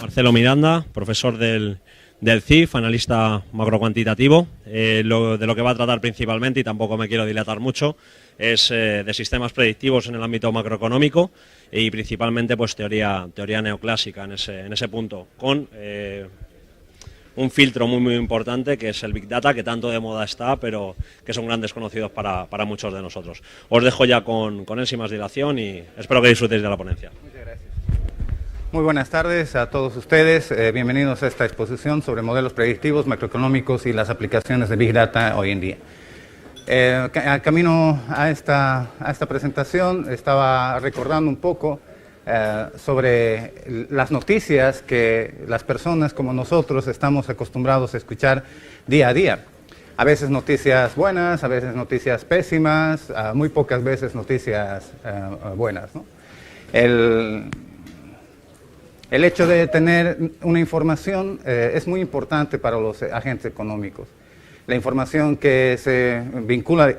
Marcelo Miranda, profesor del CIF, analista macrocuantitativo. De lo que va a tratar principalmente, y tampoco me quiero dilatar mucho, es de sistemas predictivos en el ámbito macroeconómico y principalmente pues teoría neoclásica en ese punto, con un filtro muy importante que es el Big Data, que tanto de moda está, pero que son grandes conocidos para muchos de nosotros. Os dejo ya con él sin más dilación y espero que disfrutéis de la ponencia. Muchas gracias. Muy buenas tardes a todos ustedes. Bienvenidos a esta exposición sobre modelos predictivos macroeconómicos y las aplicaciones de Big Data hoy en día. Camino a esta presentación estaba recordando un poco sobre las noticias que las personas como nosotros estamos acostumbrados a escuchar día a día. A veces noticias buenas, a veces noticias pésimas, muy pocas veces noticias buenas, ¿no? El hecho de tener una información es muy importante para los agentes económicos. La información que se vincula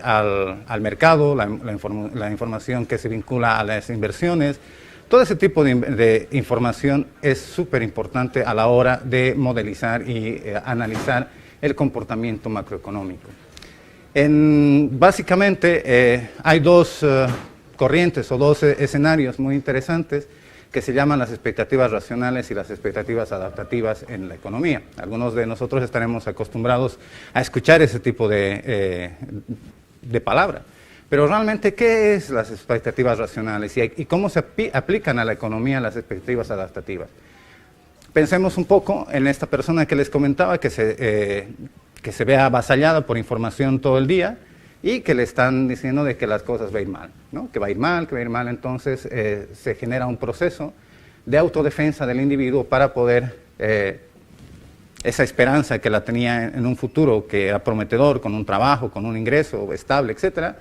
al mercado, la información que se vincula a las inversiones, todo ese tipo de información es súper importante a la hora de modelizar y analizar el comportamiento macroeconómico. Básicamente hay dos corrientes o dos escenarios muy interesantes que se llaman las expectativas racionales y las expectativas adaptativas en la economía. Algunos de nosotros estaremos acostumbrados a escuchar ese tipo de palabra. Pero realmente, ¿qué es las expectativas racionales y cómo se aplican a la economía las expectativas adaptativas? Pensemos un poco en esta persona que les comentaba que se ve avasallada por información todo el día y que le están diciendo de que las cosas van a ir mal, ¿no? Que va a ir mal, entonces se genera un proceso de autodefensa del individuo para poder, esa esperanza que la tenía en un futuro que era prometedor, con un trabajo, con un ingreso estable, etcétera,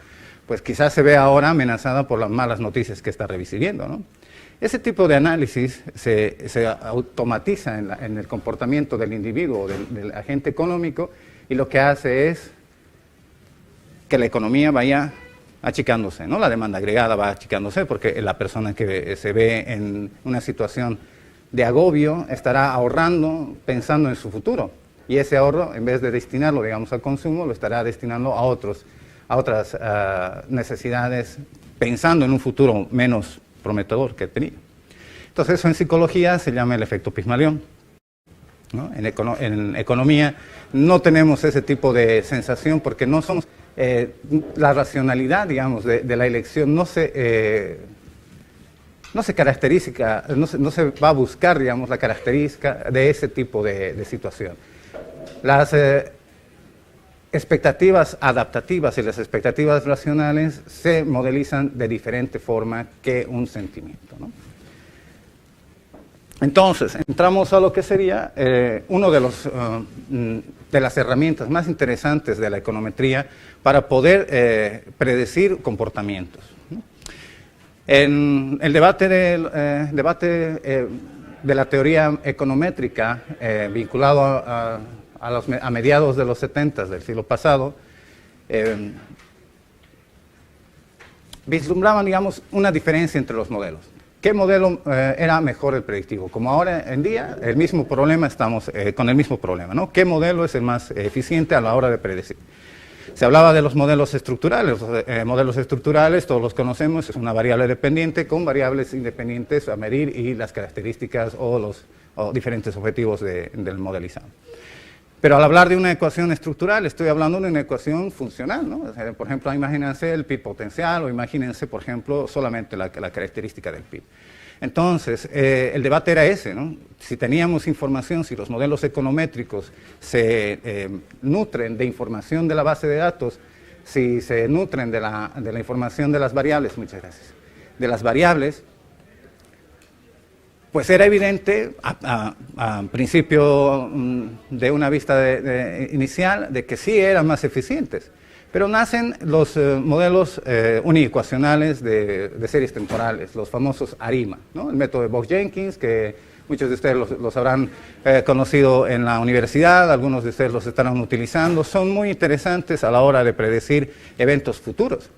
pues quizás se ve ahora amenazada por las malas noticias que está recibiendo, ¿no? Ese tipo de análisis se automatiza en el comportamiento del individuo, del agente económico, y lo que hace es que la economía vaya achicándose, ¿no? La demanda agregada va achicándose porque la persona que se ve en una situación de agobio estará ahorrando pensando en su futuro. Y ese ahorro, en vez de destinarlo, digamos, al consumo, lo estará destinando a otras necesidades, pensando en un futuro menos prometedor que tenía. Entonces, eso en psicología se llama el efecto Pigmalión, ¿no? En economía no tenemos ese tipo de sensación porque no somos... la racionalidad, digamos, de la elección no se caracteriza, no se va a buscar, digamos, la característica de ese tipo de situación. Las expectativas adaptativas y las expectativas racionales se modelizan de diferente forma que un sentimiento, ¿no? Entonces, entramos a lo que sería uno de las herramientas más interesantes de la econometría para poder predecir comportamientos, ¿no? En el debate de la teoría econométrica vinculado a mediados de los 70 del siglo pasado, vislumbraban, digamos, una diferencia entre los modelos. ¿Qué modelo era mejor el predictivo? Como ahora en día, estamos con el mismo problema, ¿no? ¿Qué modelo es el más eficiente a la hora de predecir? Se hablaba de los modelos estructurales. Los modelos estructurales, todos los conocemos, es una variable dependiente con variables independientes a medir y las características o diferentes objetivos del modelizado. Pero al hablar de una ecuación estructural, estoy hablando de una ecuación funcional, ¿no? O sea, por ejemplo, imagínense el PIB potencial o imagínense, por ejemplo, solamente la característica del PIB. Entonces, el debate era ese, ¿no? Si teníamos información, si los modelos econométricos se nutren de información de la base de datos, si se nutren de la información de las variables, muchas gracias, de las variables, pues era evidente, a principio de una vista inicial, de que sí eran más eficientes. Pero nacen los modelos uniecuacionales de series temporales, los famosos ARIMA, ¿no? El método de Box-Jenkins, que muchos de ustedes los habrán conocido en la universidad, algunos de ustedes los estarán utilizando, son muy interesantes a la hora de predecir eventos futuros,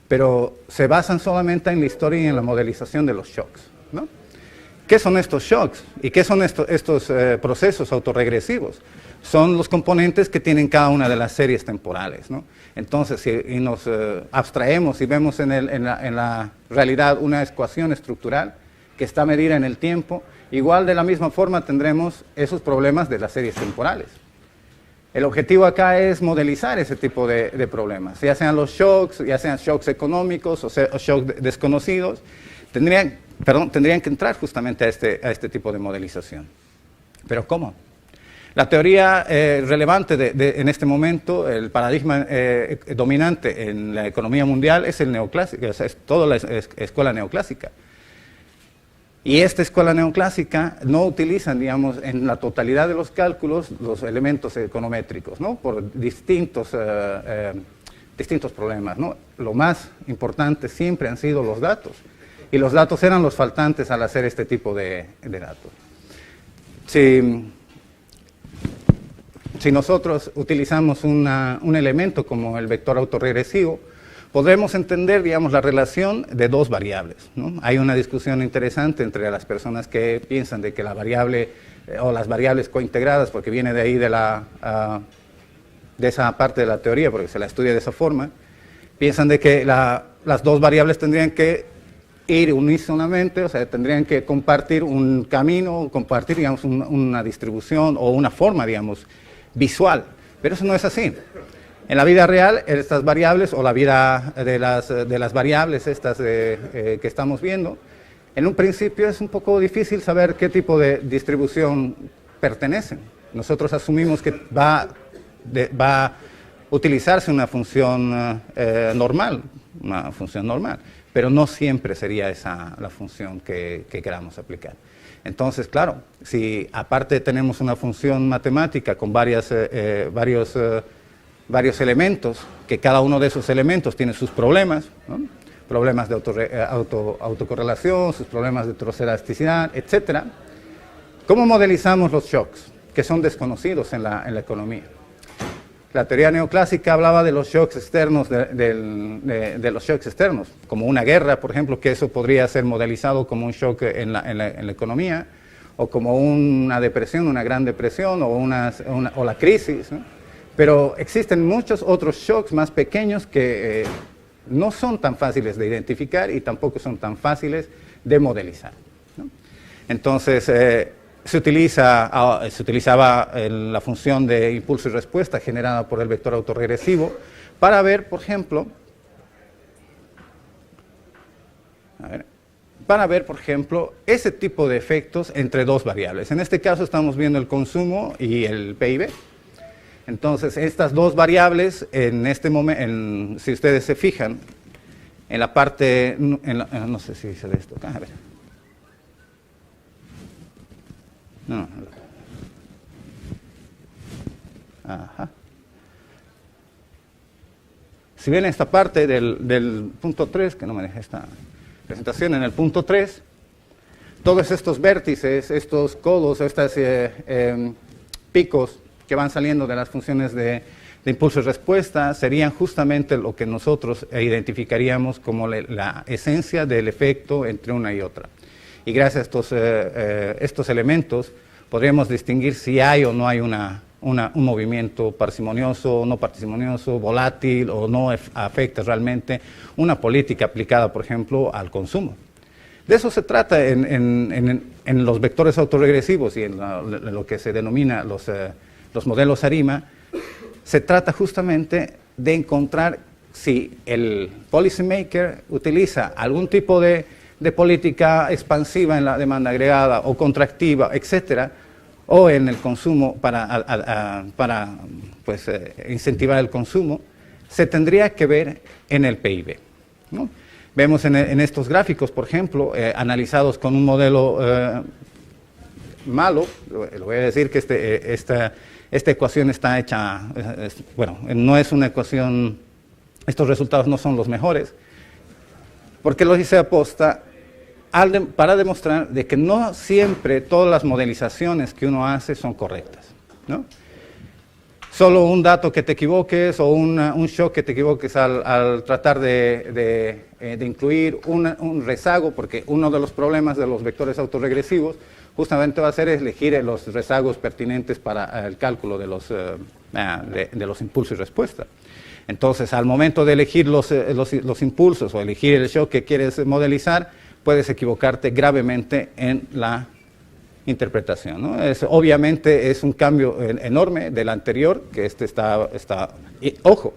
pero se basan solamente en la historia y en la modelización de los shocks, ¿no? ¿Qué son estos shocks? ¿Y qué son estos procesos autorregresivos? Son los componentes que tienen cada una de las series temporales, ¿no? Entonces, si nos abstraemos y vemos en la realidad una ecuación estructural que está medida en el tiempo, igual de la misma forma tendremos esos problemas de las series temporales. El objetivo acá es modelizar ese tipo de problemas, ya sean los shocks, ya sean shocks económicos o shocks desconocidos, tendrían que entrar justamente a este tipo de modelización. ¿Pero cómo? La teoría relevante en este momento, el paradigma dominante en la economía mundial es el neoclásico, o sea, es toda la escuela neoclásica. Y esta escuela neoclásica no utilizan, digamos, en la totalidad de los cálculos los elementos econométricos, ¿no? Por distintos problemas, ¿no? Lo más importante siempre han sido los datos. Y los datos eran los faltantes al hacer este tipo de datos. Si nosotros utilizamos un elemento como el vector autorregresivo, podremos entender, digamos, la relación de dos variables, ¿no? Hay una discusión interesante entre las personas que piensan de que la variable o las variables cointegradas, porque viene de ahí de esa parte de la teoría, porque se la estudia de esa forma, piensan de que las dos variables tendrían que ir unísonamente, o sea, tendrían que compartir un camino, compartir, digamos, una distribución o una forma, digamos, visual, pero eso no es así. En la vida real, estas variables o la vida de las variables estas que estamos viendo, en un principio es un poco difícil saber qué tipo de distribución pertenecen. Nosotros asumimos que va a utilizarse una función normal, pero no siempre sería esa la función que queramos aplicar. Entonces, claro, si aparte tenemos una función matemática con varios elementos, que cada uno de esos elementos tiene sus problemas, ¿no? Problemas de autocorrelación, sus problemas de heteroelasticidad, etc. ¿Cómo modelizamos los shocks, que son desconocidos en la economía? La teoría neoclásica hablaba de los shocks externos, de los shocks externos, como una guerra, por ejemplo, que eso podría ser modelizado como un shock en la economía, o como una depresión, una gran depresión, o la crisis, ¿no? Pero existen muchos otros shocks más pequeños que no son tan fáciles de identificar y tampoco son tan fáciles de modelizar, ¿no? Entonces, se utilizaba la función de impulso y respuesta generada por el vector autorregresivo para ver, por ejemplo, ese tipo de efectos entre dos variables. En este caso estamos viendo el consumo y el PIB. Entonces, estas dos variables, en este momento, si ustedes se fijan, en la parte, no sé si dice esto acá, a ver. No. Ajá. Si ven esta parte del punto 3, que no me deja esta presentación, en el punto 3, todos estos vértices, estos codos, estos picos que van saliendo de las funciones de impulso y respuesta serían justamente lo que nosotros identificaríamos como la esencia del efecto entre una y otra. Y gracias a estos elementos podríamos distinguir si hay o no hay un movimiento parsimonioso o no parsimonioso, volátil o no afecta realmente una política aplicada, por ejemplo, al consumo. De eso se trata en los vectores autorregresivos y en lo que se denomina los modelos ARIMA. Se trata justamente de encontrar si el policymaker utiliza algún tipo de política expansiva en la demanda agregada o contractiva, etcétera, o en el consumo para incentivar el consumo, se tendría que ver en el PIB, ¿no? Vemos en estos gráficos, por ejemplo, analizados con un modelo malo, lo voy a decir que esta ecuación está hecha, no es una ecuación, estos resultados no son los mejores, porque lo hice aposta para demostrar de que no siempre todas las modelizaciones que uno hace son correctas, ¿no? solo un dato que te equivoques o un shock que te equivoques al tratar de incluir un rezago, porque uno de los problemas de los vectores autorregresivos justamente va a ser elegir los rezagos pertinentes para el cálculo de los impulsos y respuesta. Entonces, al momento de elegir los impulsos o elegir el shock que quieres modelizar, puedes equivocarte gravemente en la interpretación, ¿no? Obviamente es un cambio enorme del anterior, que y, ojo,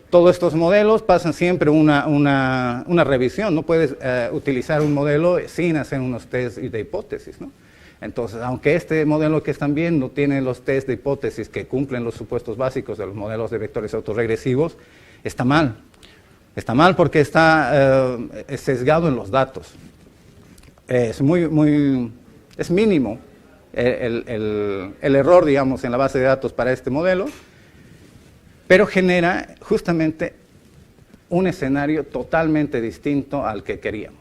todos estos modelos pasan siempre una revisión, no puedes utilizar un modelo sin hacer unos test de hipótesis, ¿no? Entonces, aunque este modelo que están viendo tiene los test de hipótesis que cumplen los supuestos básicos de los modelos de vectores autorregresivos, está mal. Está mal porque está sesgado en los datos. Es mínimo el error, digamos, en la base de datos para este modelo, pero genera justamente un escenario totalmente distinto al que queríamos,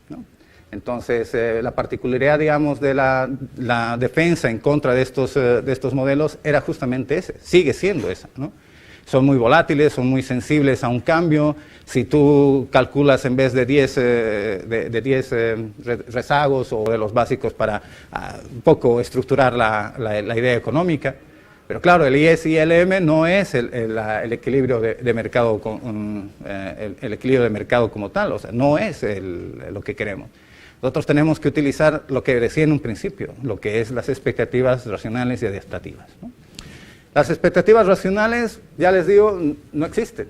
¿no? Entonces, la particularidad, digamos, de la defensa en contra de estos modelos era justamente ese, sigue siendo esa, ¿no? Son muy volátiles, son muy sensibles a un cambio. Si tú calculas en vez de 10 rezagos o de los básicos para un poco estructurar la idea económica, pero claro, el IS y el M no es el equilibrio de mercado, el equilibrio de mercado como tal, o sea, no es lo que queremos. Nosotros tenemos que utilizar lo que decía en un principio, lo que es las expectativas racionales y adaptativas, ¿no? Las expectativas racionales, ya les digo, no existen,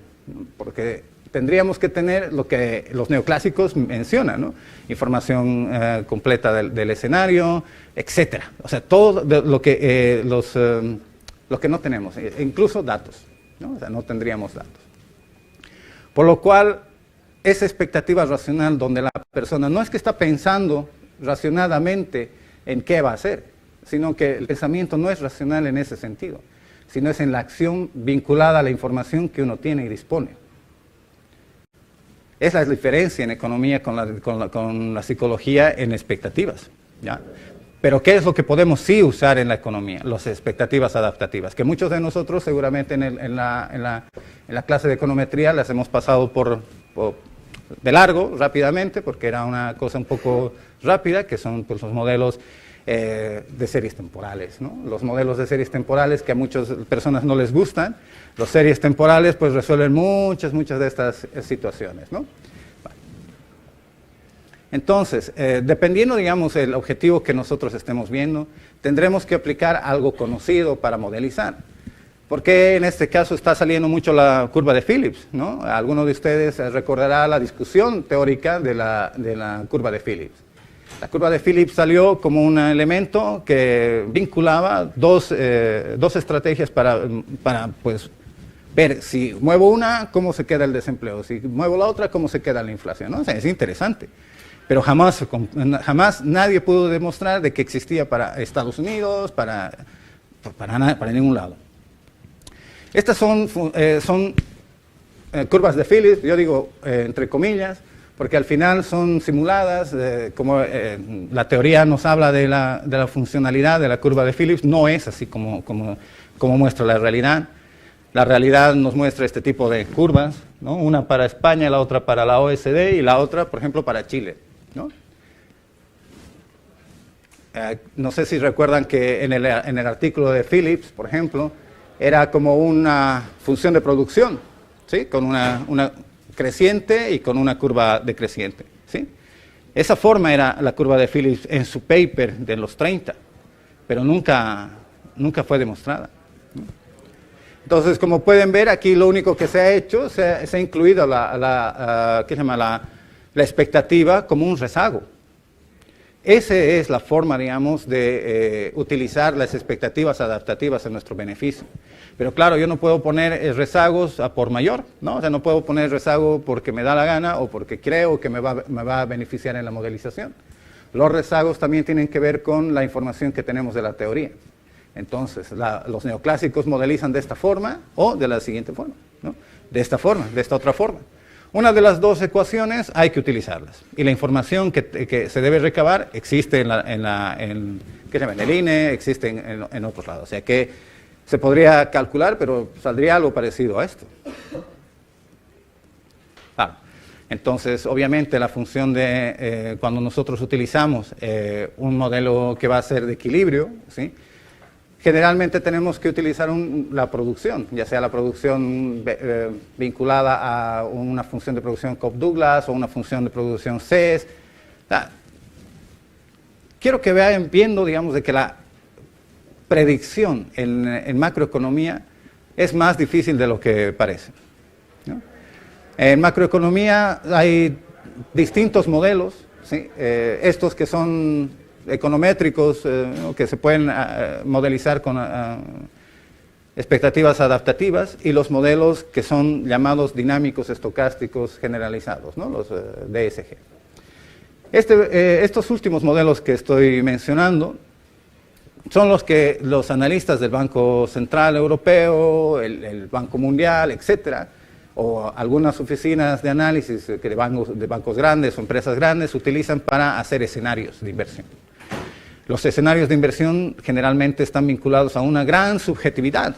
porque tendríamos que tener lo que los neoclásicos mencionan, ¿no? Información completa del escenario, etcétera. O sea, todo lo que no tenemos, incluso datos, ¿no? O sea, no tendríamos datos. Por lo cual, esa expectativa racional donde la persona no es que está pensando racionadamente en qué va a hacer, sino que el pensamiento no es racional en ese sentido, sino es en la acción vinculada a la información que uno tiene y dispone. Es la diferencia en economía con la psicología en expectativas, ¿ya? Pero ¿qué es lo que podemos sí usar en la economía? Las expectativas adaptativas, que muchos de nosotros seguramente en la clase de econometría las hemos pasado de largo, rápidamente, porque era una cosa un poco rápida, que son pues, los modelos de series temporales, ¿no? Los modelos de series temporales que a muchas personas no les gustan, las series temporales pues resuelven muchas de estas situaciones, ¿no? Entonces, dependiendo, digamos, el objetivo que nosotros estemos viendo, tendremos que aplicar algo conocido para modelizar. Porque en este caso está saliendo mucho la curva de Phillips, ¿no? Alguno de ustedes recordará la discusión teórica de la curva de Phillips. La curva de Phillips salió como un elemento que vinculaba dos estrategias para pues, ver si muevo una, cómo se queda el desempleo, si muevo la otra, cómo se queda la inflación, ¿no? O sea, es interesante, pero jamás nadie pudo demostrar de que existía para Estados Unidos, para ningún lado. Estas son curvas de Phillips, yo digo entre comillas, porque al final son simuladas, como la teoría nos habla de la funcionalidad de la curva de Phillips, no es así como muestra la realidad. La realidad nos muestra este tipo de curvas, ¿no? Una para España, la otra para la OECD y la otra, por ejemplo, para Chile, ¿no? No sé si recuerdan que en el artículo de Phillips, por ejemplo, era como una función de producción, ¿sí? Con una creciente y con una curva decreciente, ¿sí? Esa forma era la curva de Phillips en su paper de los 30, pero nunca fue demostrada, ¿no? Entonces, como pueden ver, aquí lo único que se ha hecho, se ha incluido la expectativa como un rezago. Esa es la forma, digamos, de utilizar las expectativas adaptativas en nuestro beneficio. Pero claro, yo no puedo poner rezagos a por mayor, ¿no? O sea, no puedo poner rezago porque me da la gana o porque creo que me va a beneficiar en la modelización. Los rezagos también tienen que ver con la información que tenemos de la teoría. Entonces, los neoclásicos modelizan de esta forma o de la siguiente forma, ¿no? De esta forma, de esta otra forma. Una de las dos ecuaciones hay que utilizarlas. Y la información que se debe recabar existe en el INE, existe en otros lados. O sea que se podría calcular, pero saldría algo parecido a esto. Entonces, obviamente, la función de cuando nosotros utilizamos un modelo que va a ser de equilibrio, ¿sí? Generalmente tenemos que utilizar la producción, ya sea la producción vinculada a una función de producción Cobb-Douglas o una función de producción CES. Quiero que vayan viendo, digamos, de que la predicción en macroeconomía es más difícil de lo que parece, ¿no? En macroeconomía hay distintos modelos, ¿sí? Estos que son econométricos, que se pueden modelizar con expectativas adaptativas, y los modelos que son llamados dinámicos estocásticos generalizados, ¿no? Los DSG. Estos últimos modelos que estoy mencionando son los que los analistas del Banco Central Europeo, el Banco Mundial, etcétera, o algunas oficinas de análisis de bancos grandes o empresas grandes utilizan para hacer escenarios de inversión. Los escenarios de inversión generalmente están vinculados a una gran subjetividad,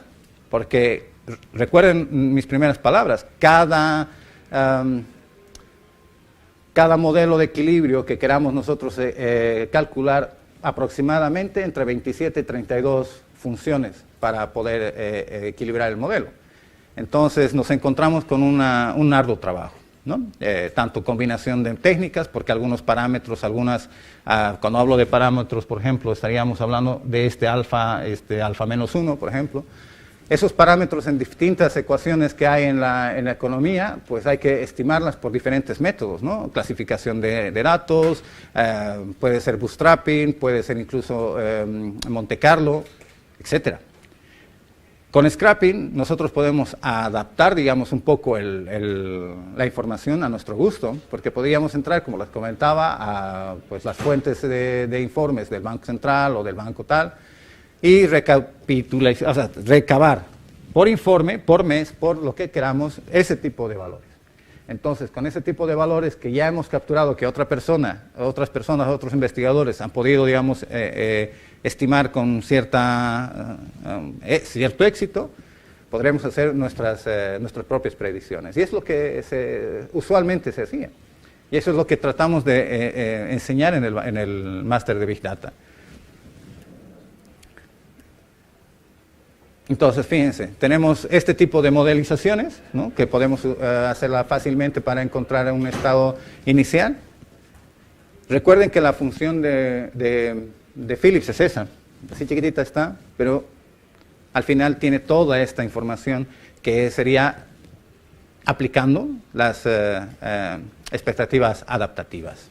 porque recuerden mis primeras palabras, cada modelo de equilibrio que queramos nosotros calcular aproximadamente entre 27 y 32 funciones para poder equilibrar el modelo. Entonces nos encontramos con un arduo trabajo, ¿no? Tanto combinación de técnicas, porque algunos parámetros, cuando hablo de parámetros, por ejemplo, estaríamos hablando de este alfa menos 1, por ejemplo. Esos parámetros en distintas ecuaciones que hay en la economía, pues hay que estimarlas por diferentes métodos, ¿no? Clasificación de datos, puede ser bootstrapping, puede ser incluso Monte Carlo, etcétera. Con scrapping nosotros podemos adaptar, digamos, un poco la información a nuestro gusto, porque podríamos entrar, como les comentaba, a pues, las fuentes de informes del Banco Central o del banco tal, y recabar por informe, por mes, por lo que queramos, ese tipo de valores. Entonces, con ese tipo de valores que ya hemos capturado, que otras personas, otros investigadores han podido, digamos, estimar con cierto éxito, podremos hacer nuestras propias predicciones. Y es lo que usualmente se hacía. Y eso es lo que tratamos de enseñar en el máster de Big Data. Entonces, fíjense, tenemos este tipo de modelizaciones, ¿no? Que podemos hacerla fácilmente para encontrar un estado inicial. Recuerden que la función de Phillips es esa, así chiquitita está, pero al final tiene toda esta información que sería aplicando las expectativas adaptativas.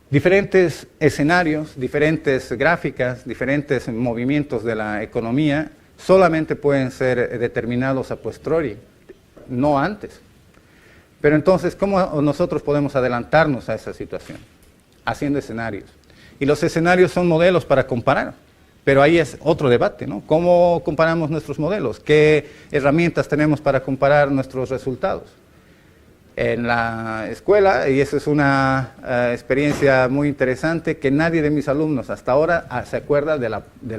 Diferentes escenarios, diferentes gráficas, diferentes movimientos de la economía solamente pueden ser determinados a posteriori, no antes. Pero entonces, ¿cómo nosotros podemos adelantarnos a esa situación? Haciendo escenarios. Y los escenarios son modelos para comparar, pero ahí es otro debate, ¿no? ¿Cómo comparamos nuestros modelos? ¿Qué herramientas tenemos para comparar nuestros resultados? En la escuela, y esa es una experiencia muy interesante, que nadie de mis alumnos hasta ahora se acuerda de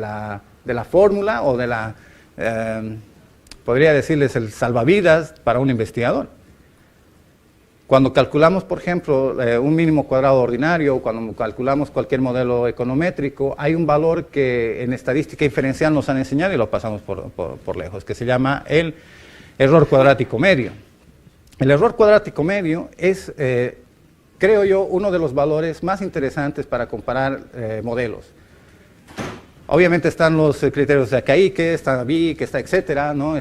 la fórmula o podría decirles el salvavidas para un investigador. Cuando calculamos, por ejemplo, un mínimo cuadrado ordinario, o cuando calculamos cualquier modelo econométrico, hay un valor que en estadística inferencial nos han enseñado y lo pasamos por lejos, que se llama el error cuadrático medio. El error cuadrático medio es, creo yo, uno de los valores más interesantes para comparar modelos. Obviamente están los criterios de Akaike, está BIC, está etcétera, ¿no?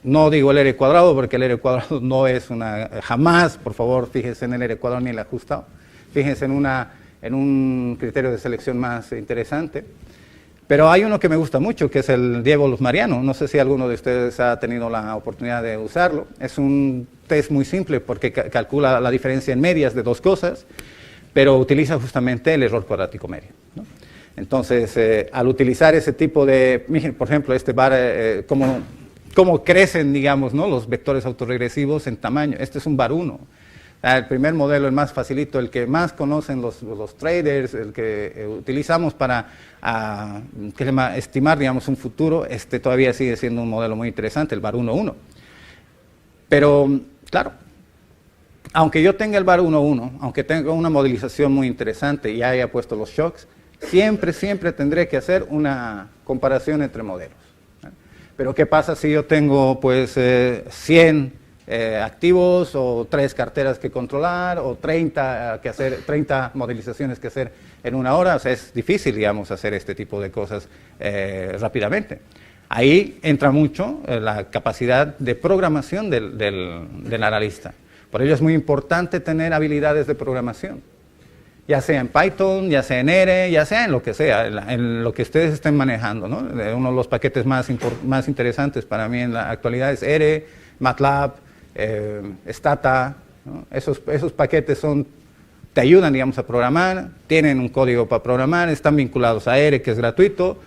No digo el R cuadrado, porque el R cuadrado no es jamás, por favor, fíjense en el R cuadrado ni el ajustado. Fíjense en un criterio de selección más interesante. Pero hay uno que me gusta mucho, que es el Diebold-Mariano. No sé si alguno de ustedes ha tenido la oportunidad de usarlo. Es un test muy simple porque calcula la diferencia en medias de dos cosas, pero utiliza justamente el error cuadrático medio, ¿no? Entonces, al utilizar ese tipo de, por ejemplo, este bar, cómo crecen, digamos, ¿no? Los vectores autorregresivos en tamaño. Este es un bar 1. El primer modelo, el más facilito, el que más conocen los traders, el que utilizamos para estimar, digamos, un futuro, todavía sigue siendo un modelo muy interesante, el VAR 1.1. Pero, claro, aunque yo tenga el VAR 1.1, aunque tenga una modelización muy interesante y haya puesto los shocks, siempre tendré que hacer una comparación entre modelos. Pero ¿qué pasa si yo tengo, pues, 100 activos o 3 carteras que controlar o 30 modelizaciones que hacer en una hora? O sea, es difícil, digamos, hacer este tipo de cosas rápidamente. Ahí entra mucho la capacidad de programación del analista. Por ello es muy importante tener habilidades de programación, ya sea en Python, ya sea en R, ya sea en lo que sea, en lo que ustedes estén manejando, ¿no? Uno de los paquetes más interesantes para mí en la actualidad es R, MATLAB, Stata, ¿no? Esos paquetes te ayudan, digamos, a programar, tienen un código para programar, están vinculados a R, que es gratuito,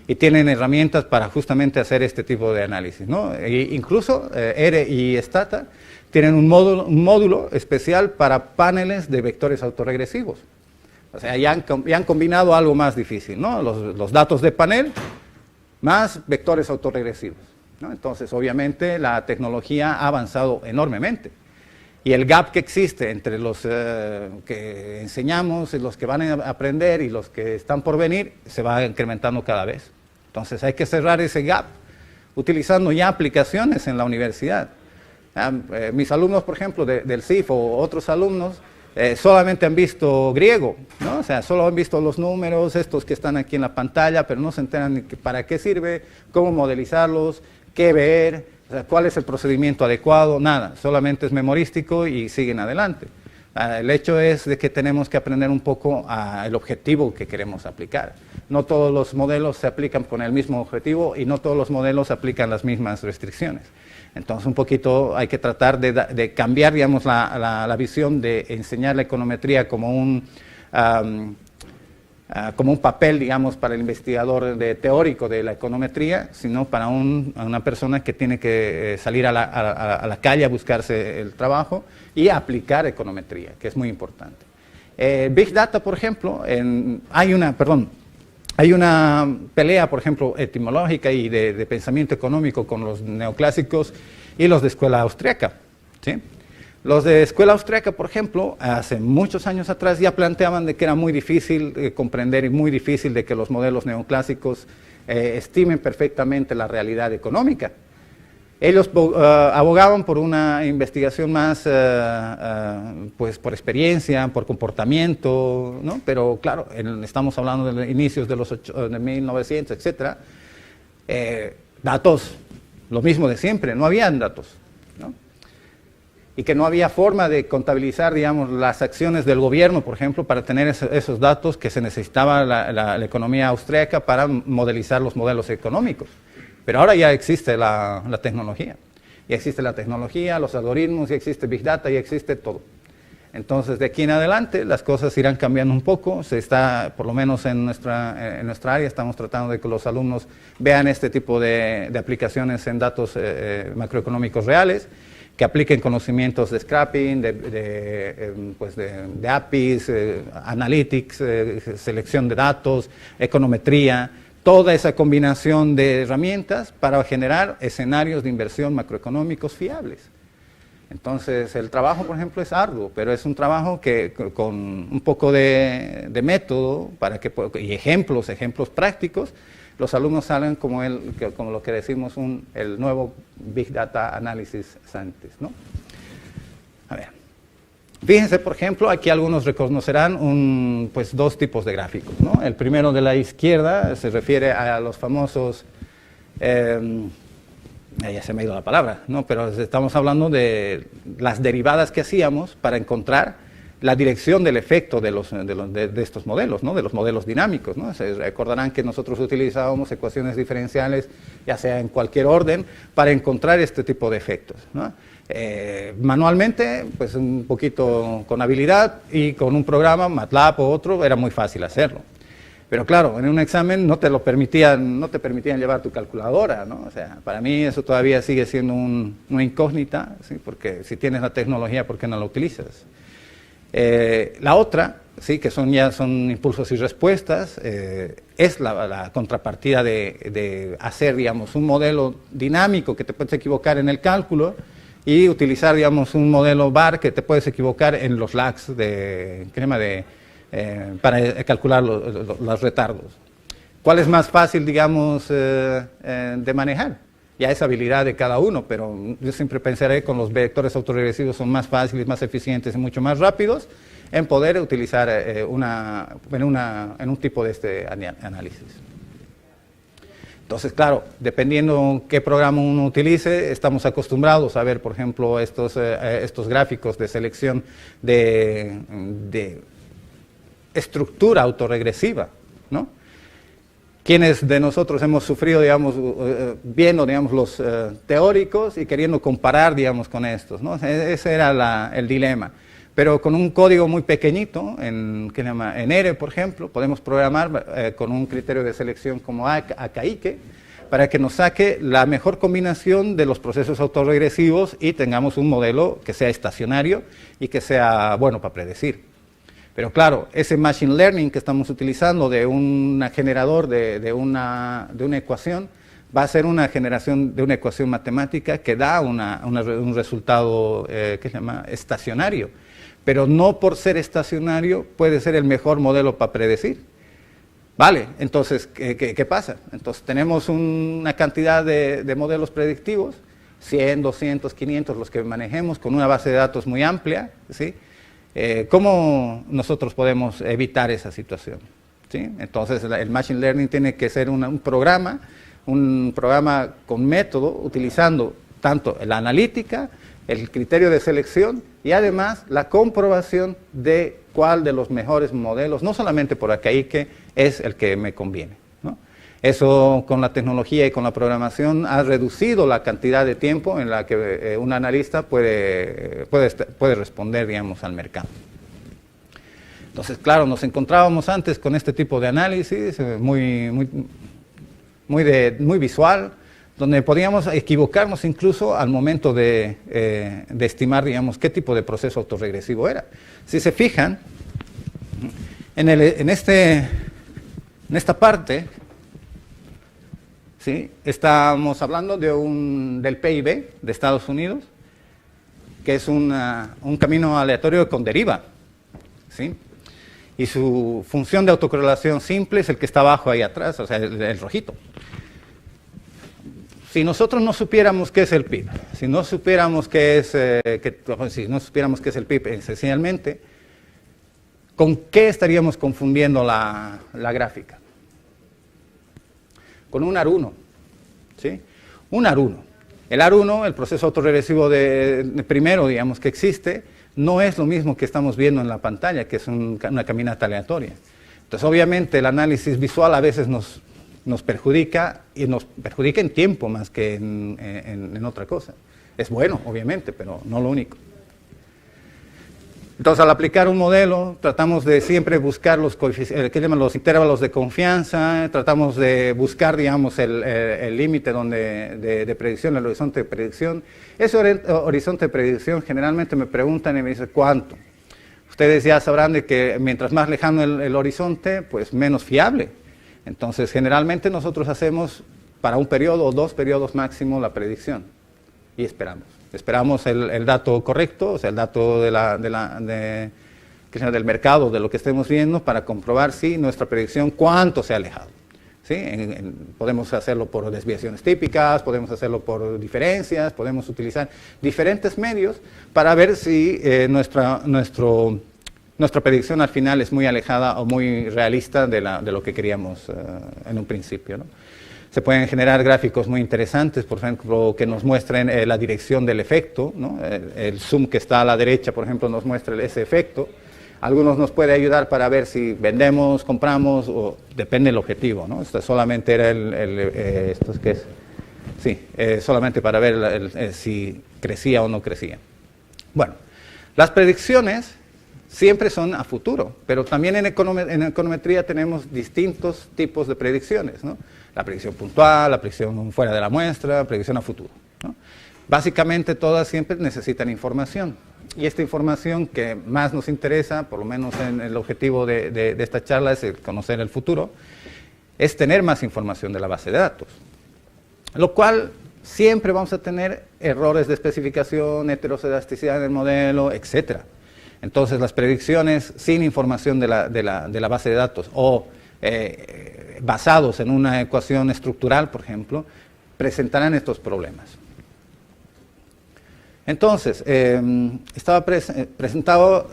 y tienen herramientas para justamente hacer este tipo de análisis, ¿no? Incluso R y Stata tienen un módulo especial para paneles de vectores autorregresivos. O sea, ya han combinado algo más difícil, ¿no? Los datos de panel más vectores autorregresivos, ¿no? Entonces, obviamente, la tecnología ha avanzado enormemente. Y el gap que existe entre los que enseñamos, los que van a aprender y los que están por venir, se va incrementando cada vez. Entonces, hay que cerrar ese gap utilizando ya aplicaciones en la universidad. Mis alumnos, por ejemplo, del CIF o otros alumnos, solamente han visto griego, ¿no? O sea, solo han visto los números, estos que están aquí en la pantalla, pero no se enteran ni para qué sirve, cómo modelizarlos, qué ver, o sea, cuál es el procedimiento adecuado, nada, solamente es memorístico y siguen adelante. El hecho es de que tenemos que aprender un poco el objetivo que queremos aplicar. No todos los modelos se aplican con el mismo objetivo y no todos los modelos aplican las mismas restricciones. Entonces, un poquito hay que tratar de cambiar, digamos, la visión de enseñar la econometría como un papel, digamos, para el investigador teórico de la econometría, sino para una persona que tiene que salir a la calle a buscarse el trabajo y aplicar econometría, que es muy importante. Big Data, por ejemplo, hay una pelea, por ejemplo, etimológica y de pensamiento económico con los neoclásicos y los de escuela austriaca, ¿sí? Los de escuela austriaca, por ejemplo, hace muchos años atrás ya planteaban de que era muy difícil comprender y muy difícil de que los modelos neoclásicos estimen perfectamente la realidad económica. Ellos abogaban por una investigación más, pues por experiencia, por comportamiento, ¿no? Pero claro, estamos hablando de inicios de 1900, etc. Datos, lo mismo de siempre, no habían datos, ¿no? Y que no había forma de contabilizar, digamos, las acciones del gobierno, por ejemplo, para tener esos datos que se necesitaba la economía austríaca para modelizar los modelos económicos. Pero ahora ya existe la tecnología. Ya existe la tecnología, los algoritmos, ya existe Big Data, ya existe todo. Entonces, de aquí en adelante, las cosas irán cambiando un poco. Por lo menos en nuestra área, estamos tratando de que los alumnos vean este tipo de aplicaciones en datos macroeconómicos reales, que apliquen conocimientos de scrapping, de APIs, analytics, selección de datos, econometría, toda esa combinación de herramientas para generar escenarios de inversión macroeconómicos fiables. Entonces, el trabajo, por ejemplo, es arduo, pero es un trabajo que con un poco de método y ejemplos prácticos, los alumnos salen como lo que decimos el nuevo Big Data Analysis Scientist, ¿no? A ver. Fíjense, por ejemplo, aquí algunos reconocerán dos tipos de gráficos, ¿no? El primero de la izquierda se refiere a los famosos, ya se me ha ido la palabra, ¿no? Pero estamos hablando de las derivadas que hacíamos para encontrar la dirección del efecto de estos modelos, ¿no? De los modelos dinámicos, ¿no? Se recordarán que nosotros utilizábamos ecuaciones diferenciales, ya sea en cualquier orden, para encontrar este tipo de efectos, ¿no? Manualmente, pues un poquito con habilidad y con un programa, MATLAB o otro, era muy fácil hacerlo. Pero claro, en un examen no te permitían llevar tu calculadora, ¿no? O sea, para mí eso todavía sigue siendo una incógnita, ¿sí? Porque si tienes la tecnología, ¿por qué no la utilizas? La otra, sí, que ya son impulsos y respuestas, es la contrapartida de hacer, digamos, un modelo dinámico que te puedes equivocar en el cálculo y utilizar, digamos, un modelo BAR que te puedes equivocar en los lags para calcular los retardos. ¿Cuál es más fácil, digamos, de manejar? Ya es habilidad de cada uno, pero yo siempre pensaré con los vectores autorregresivos son más fáciles, más eficientes y mucho más rápidos en poder utilizar en un tipo de este análisis. Entonces, claro, dependiendo qué programa uno utilice, estamos acostumbrados a ver, por ejemplo, estos gráficos de selección de estructura autorregresiva, ¿no? Quienes de nosotros hemos sufrido, digamos, viendo, digamos, los teóricos y queriendo comparar, digamos, con estos, ¿no? Ese era el dilema. Pero con un código muy pequeñito, en R, por ejemplo, podemos programar con un criterio de selección como Akaike, para que nos saque la mejor combinación de los procesos autorregresivos y tengamos un modelo que sea estacionario y que sea bueno para predecir. Pero claro, ese machine learning que estamos utilizando de un generador de una ecuación va a ser una generación de una ecuación matemática que da un resultado que se llama estacionario. Pero no por ser estacionario puede ser el mejor modelo para predecir. Vale, entonces, ¿qué pasa? Entonces tenemos una cantidad de modelos predictivos, 100, 200, 500, los que manejemos, con una base de datos muy amplia, ¿sí? ¿Cómo nosotros podemos evitar esa situación? ¿Sí? Entonces, el Machine Learning tiene que ser un programa con método, utilizando tanto la analítica, el criterio de selección y además la comprobación de cuál de los mejores modelos, no solamente por Akaike, es el que me conviene, ¿no? Eso con la tecnología y con la programación ha reducido la cantidad de tiempo en la que un analista puede responder, digamos, al mercado. Entonces, claro, nos encontrábamos antes con este tipo de análisis muy visual, donde podíamos equivocarnos incluso al momento de estimar, digamos, qué tipo de proceso autorregresivo era. Si se fijan, en esta parte, ¿sí? Estamos hablando del PIB de Estados Unidos, que es un camino aleatorio con deriva, ¿sí? Y su función de autocorrelación simple es el que está abajo ahí atrás, o sea, el rojito. Si nosotros no supiéramos qué es el PIB, si no supiéramos qué es el PIB esencialmente, ¿con qué estaríamos confundiendo la gráfica? Con un AR1, ¿sí? Un AR1. El AR1, el proceso autorregresivo de primero, digamos, que existe, no es lo mismo que estamos viendo en la pantalla, que es una caminata aleatoria. Entonces, obviamente, el análisis visual a veces nos perjudica, y nos perjudica en tiempo más que en otra cosa. Es bueno, obviamente, pero no lo único. Entonces, al aplicar un modelo, tratamos de siempre buscar los intervalos de confianza, tratamos de buscar, digamos, el límite de predicción, el horizonte de predicción. Ese horizonte de predicción generalmente me preguntan y me dicen, ¿cuánto? Ustedes ya sabrán de que mientras más lejano el horizonte, pues menos fiable. Entonces, generalmente nosotros hacemos para un periodo o 2 periodos máximo la predicción y esperamos. Esperamos el dato correcto, o sea, el dato del mercado, de lo que estemos viendo, para comprobar si nuestra predicción cuánto se ha alejado. ¿Sí? Podemos hacerlo por desviaciones típicas, podemos hacerlo por diferencias, podemos utilizar diferentes medios para ver si nuestra predicción al final es muy alejada o muy realista de lo que queríamos en un principio, ¿no? Se pueden generar gráficos muy interesantes, por ejemplo, que nos muestren la dirección del efecto, ¿no? El zoom que está a la derecha, por ejemplo, nos muestra ese efecto. Algunos nos puede ayudar para ver si vendemos, compramos, o depende del objetivo, ¿no? Esto solamente era ¿esto es qué es? Sí, solamente para ver si crecía o no crecía. Bueno, las predicciones, siempre son a futuro, pero también en econometría tenemos distintos tipos de predicciones, ¿no? La predicción puntual, la predicción fuera de la muestra, la predicción a futuro, ¿no? Básicamente todas siempre necesitan información, y esta información que más nos interesa, por lo menos en el objetivo de esta charla, es el conocer el futuro, es tener más información de la base de datos, lo cual siempre vamos a tener errores de especificación, heterocedasticidad en el modelo, etcétera. Entonces, las predicciones sin información de la base de datos o basados en una ecuación estructural, por ejemplo, presentarán estos problemas. Entonces, estaba presentado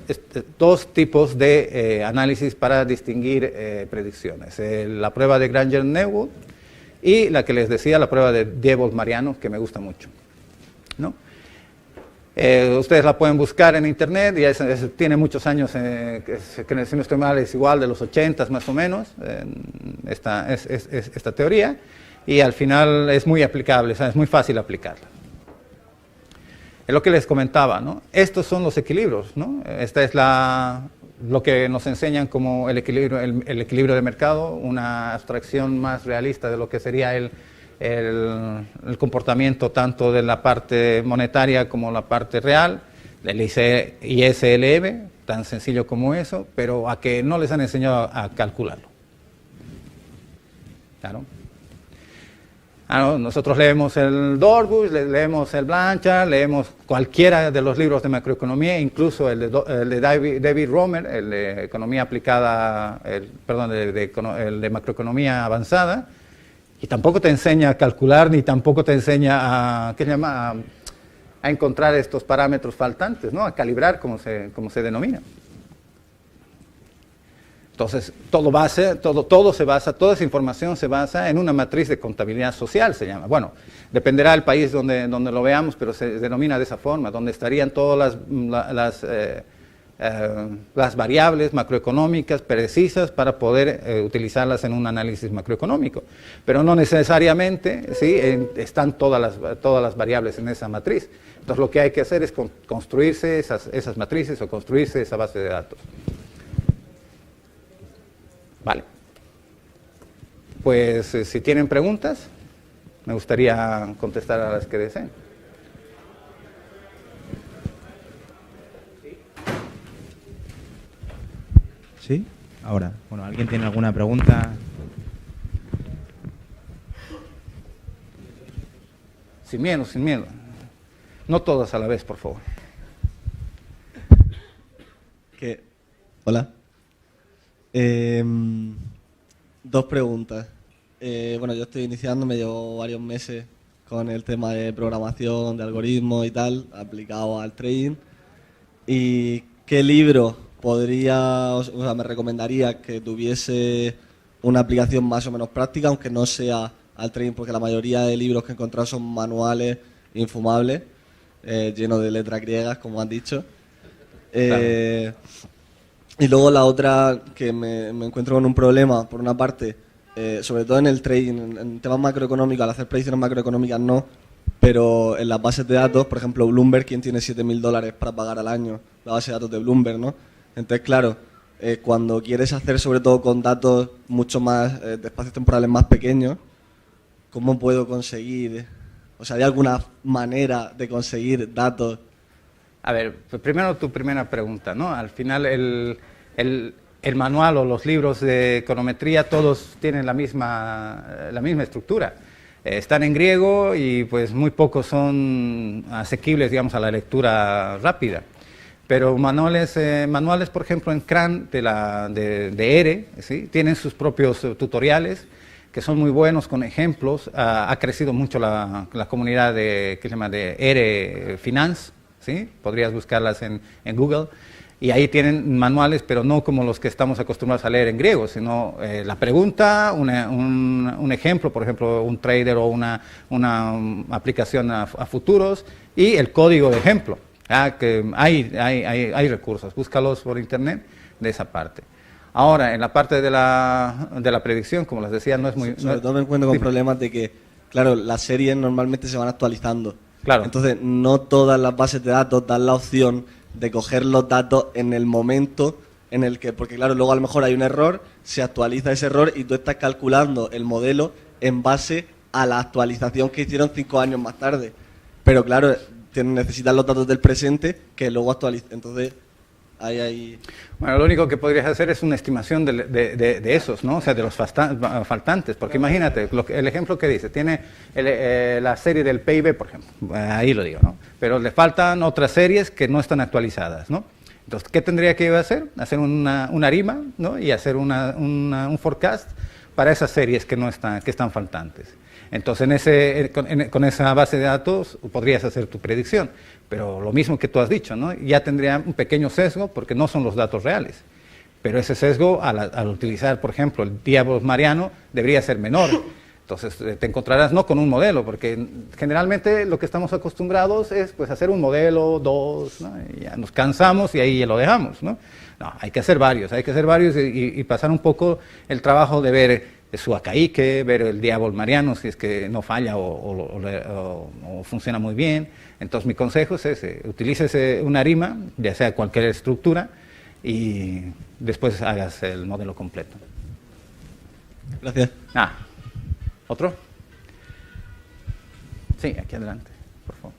dos tipos de análisis para distinguir predicciones. La prueba de Granger-Neuwood y la que les decía, la prueba de Diebold-Mariano, que me gusta mucho, ¿no? Ustedes la pueden buscar en internet, y tiene muchos años, que si no estoy mal es igual de los 80 más o menos, esta teoría, y al final es muy aplicable, o sea, es muy fácil aplicarla. Es lo que les comentaba, ¿no? Estos son los equilibrios, ¿no? Esta es lo que nos enseñan como el equilibrio de mercado, una abstracción más realista de lo que sería el comportamiento tanto de la parte monetaria como la parte real, el ISLM, tan sencillo como eso, pero a que no les han enseñado a calcularlo. Claro. No, nosotros leemos el Dorbush, leemos el Blanchard, leemos cualquiera de los libros de macroeconomía, incluso el de David Romer, el de economía aplicada, el de macroeconomía avanzada, y tampoco te enseña a calcular, ni tampoco te enseña a encontrar estos parámetros faltantes, ¿no? A calibrar, como se denomina. Entonces, toda esa información se basa en una matriz de contabilidad social, se llama. Bueno, dependerá del país donde lo veamos, pero se denomina de esa forma, donde estarían todas las variables macroeconómicas precisas para poder utilizarlas en un análisis macroeconómico. Pero no necesariamente, ¿sí? Están todas las variables en esa matriz. Entonces, lo que hay que hacer es construirse esas matrices o construirse esa base de datos. Vale. Pues si tienen preguntas, me gustaría contestar a las que deseen. ¿Sí? Ahora, bueno, ¿alguien tiene alguna pregunta? Sin miedo, sin miedo. No todas a la vez, por favor. Hola. Dos preguntas. Bueno, yo estoy iniciándome, llevo varios meses con el tema de programación, de algoritmos y tal, aplicado al trading. ¿Y qué libro me recomendaría que tuviese una aplicación más o menos práctica, aunque no sea al trading, porque la mayoría de libros que he encontrado son manuales infumables, llenos de letras griegas, como han dicho? Claro. Y luego la otra, que me encuentro con un problema, por una parte, sobre todo en el trading, en temas macroeconómicos, al hacer predicciones macroeconómicas no, pero en las bases de datos, por ejemplo, Bloomberg, ¿quién tiene $7.000 para pagar al año? La base de datos de Bloomberg, ¿no? Entonces, claro, cuando quieres hacer sobre todo con datos mucho más, de espacios temporales más pequeños, ¿cómo puedo conseguir? O sea, ¿hay alguna manera de conseguir datos? A ver, pues primero tu primera pregunta, ¿no? Al final el manual o los libros de econometría todos tienen la misma estructura. Están en griego y pues muy pocos son asequibles, digamos, a la lectura rápida. Pero manuales, por ejemplo, en CRAN de ERE, ¿sí? Tienen sus propios tutoriales que son muy buenos con ejemplos. Ha crecido mucho la comunidad de ERE Finance, ¿sí? Podrías buscarlas en Google. Y ahí tienen manuales, pero no como los que estamos acostumbrados a leer en griego, sino la pregunta, un ejemplo, por ejemplo, un trader o una aplicación a futuros, y el código de ejemplo. Que hay recursos, búscalos por internet de esa parte. Ahora, en la parte de la predicción, como les decía, no es muy... Sobre todo me encuentro con problemas de que, claro, las series normalmente se van actualizando. Claro. Entonces, no todas las bases de datos dan la opción de coger los datos en el momento en el que, porque claro, luego a lo mejor hay un error, se actualiza ese error y tú estás calculando el modelo en base a la actualización que hicieron 5 años más tarde. Pero claro, necesitan los datos del presente que luego actualicen. Entonces, ahí... Bueno, lo único que podrías hacer es una estimación de esos, ¿no? O sea, de los faltantes. Porque imagínate, el ejemplo que dice, tiene la serie del PIB, por ejemplo, ahí lo digo, ¿no? Pero le faltan otras series que no están actualizadas, ¿no? Entonces, ¿qué tendría que hacer? Hacer una ARIMA, ¿no? Y hacer un forecast para esas series que están faltantes. Entonces, con esa base de datos podrías hacer tu predicción, pero lo mismo que tú has dicho, ¿no? Ya tendría un pequeño sesgo porque no son los datos reales, pero ese sesgo al utilizar, por ejemplo, el día bolmariano debería ser menor. Entonces te encontrarás no con un modelo, porque generalmente lo que estamos acostumbrados es pues hacer un modelo, 2, ¿no? Y ya nos cansamos y ahí ya lo dejamos, ¿no? No, hay que hacer varios y pasar un poco el trabajo de ver su acaique, ver el día bolmariano si es que no falla o funciona muy bien. Entonces mi consejo es ese, utilices una ARIMA, ya sea cualquier estructura, y después hagas el modelo completo. Gracias. ¿Otro? Sí, aquí adelante, por favor.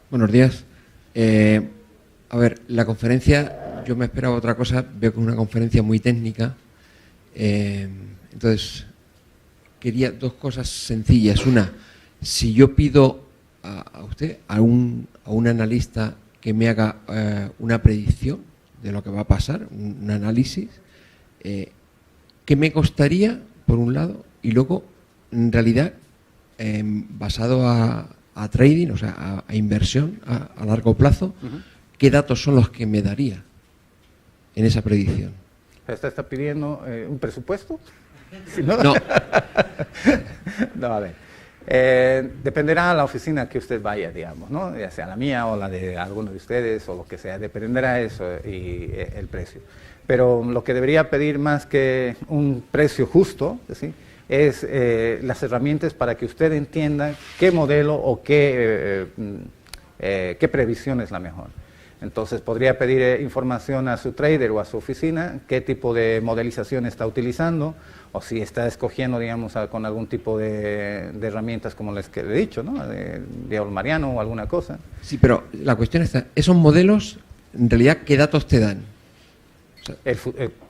Buenos días. A ver, la conferencia, yo me esperaba otra cosa, veo que es una conferencia muy técnica. Entonces, quería 2 cosas sencillas. Una, si yo pido a usted, a un analista que me haga una predicción de lo que va a pasar, un análisis, ¿qué me costaría, por un lado? Y luego, en realidad, basado a trading, o sea, a inversión a largo plazo, ¿qué datos son los que me daría en esa predicción? ¿Está pidiendo un presupuesto? ¿Sí, no? No. No, a ver. Dependerá de la oficina que usted vaya, digamos, ¿no? Ya sea la mía o la de alguno de ustedes o lo que sea, dependerá eso y el precio. Pero lo que debería pedir más que un precio justo, ¿sí?, es las herramientas para que usted entienda qué modelo o qué previsión es la mejor. Entonces podría pedir información a su trader o a su oficina, qué tipo de modelización está utilizando, o si está escogiendo, digamos, con algún tipo de herramientas como las que he dicho, ¿no? De bolmariano o alguna cosa. Sí, pero la cuestión está, esos modelos, en realidad, ¿qué datos te dan? O sea,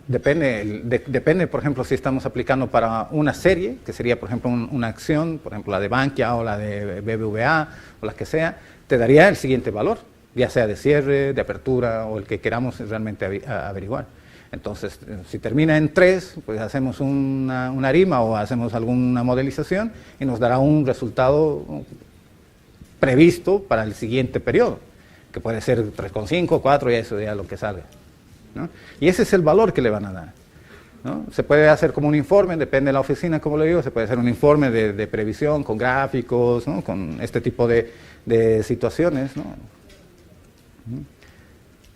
depende, por ejemplo, si estamos aplicando para una serie, que sería, por ejemplo, una acción, por ejemplo, la de Bankia o la de BBVA o la que sea, te daría el siguiente valor, ya sea de cierre, de apertura o el que queramos realmente averiguar. Entonces, si termina en 3, pues hacemos una ARIMA o hacemos alguna modelización y nos dará un resultado previsto para el siguiente periodo, que puede ser 3,5, 4 y eso ya lo que salga, ¿no? Y ese es el valor que le van a dar, ¿no? Se puede hacer como un informe, depende de la oficina, como le digo, se puede hacer un informe de previsión con gráficos, ¿no?, con este tipo de situaciones, ¿no?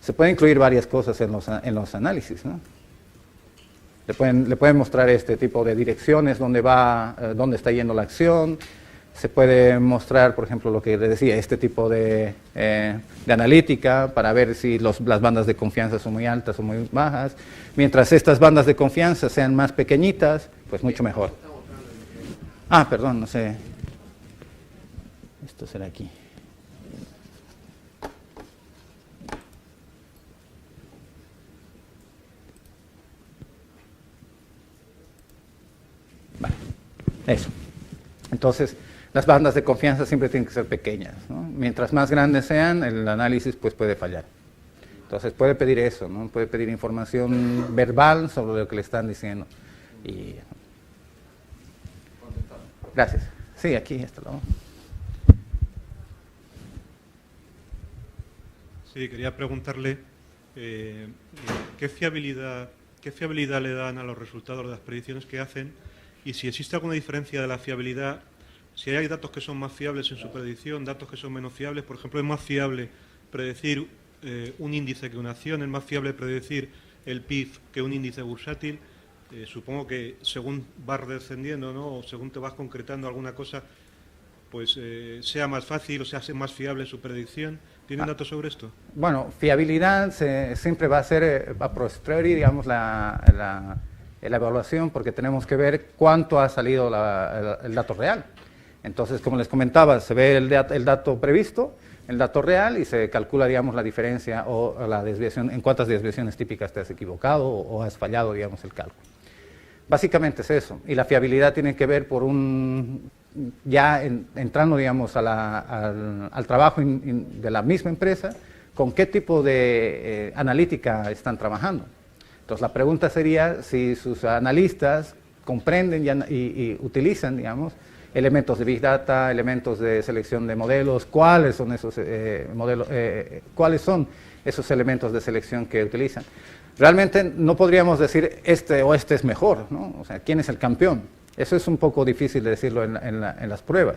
Se pueden incluir varias cosas en los análisis, ¿no? Le pueden mostrar este tipo de direcciones, dónde está yendo la acción. Se puede mostrar, por ejemplo, lo que le decía, este tipo de analítica para ver si las bandas de confianza son muy altas o muy bajas. Mientras estas bandas de confianza sean más pequeñitas, pues mucho mejor. Perdón, no sé. Esto será aquí. Vale, eso. Entonces, las bandas de confianza siempre tienen que ser pequeñas, ¿no? Mientras más grandes sean, el análisis pues puede fallar. Entonces puede pedir eso, ¿no? Puede pedir información verbal sobre lo que le están diciendo. Y... Gracias. Sí, aquí, hasta luego. Sí, quería preguntarle qué fiabilidad le dan a los resultados de las predicciones que hacen y si existe alguna diferencia de la fiabilidad, si hay datos que son más fiables en su predicción, datos que son menos fiables. Por ejemplo, es más fiable predecir un índice que una acción, es más fiable predecir el PIB que un índice bursátil. Supongo que según vas descendiendo, ¿no?, o según te vas concretando alguna cosa, pues sea más fácil o sea más fiable su predicción. ¿Tienen datos sobre esto? Bueno, fiabilidad siempre va a ser a posteriori, digamos, la evaluación, porque tenemos que ver cuánto ha salido el dato real. Entonces, como les comentaba, se ve el dato previsto, el dato real, y se calcula, digamos, la diferencia o la desviación, en cuántas desviaciones típicas te has equivocado o has fallado, digamos, el cálculo. Básicamente es eso, y la fiabilidad tiene que ver por entrando, digamos, al trabajo de la misma empresa, con qué tipo de analítica están trabajando. Entonces, la pregunta sería si sus analistas comprenden y utilizan, digamos, elementos de Big Data, elementos de selección de modelos, cuáles son esos cuáles son esos elementos de selección que utilizan. Realmente no podríamos decir este o este es mejor, ¿no? O sea, ¿quién es el campeón? Eso es un poco difícil de decirlo en las pruebas,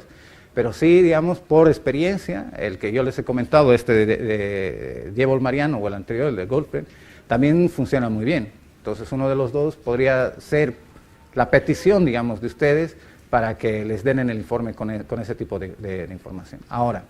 pero sí, digamos, por experiencia, el que yo les he comentado, de Diego Mariano o el anterior, el de Goldberg, también funciona muy bien. Entonces, uno de los dos podría ser la petición, digamos, de ustedes para que les den en el informe con ese tipo de información. Ahora,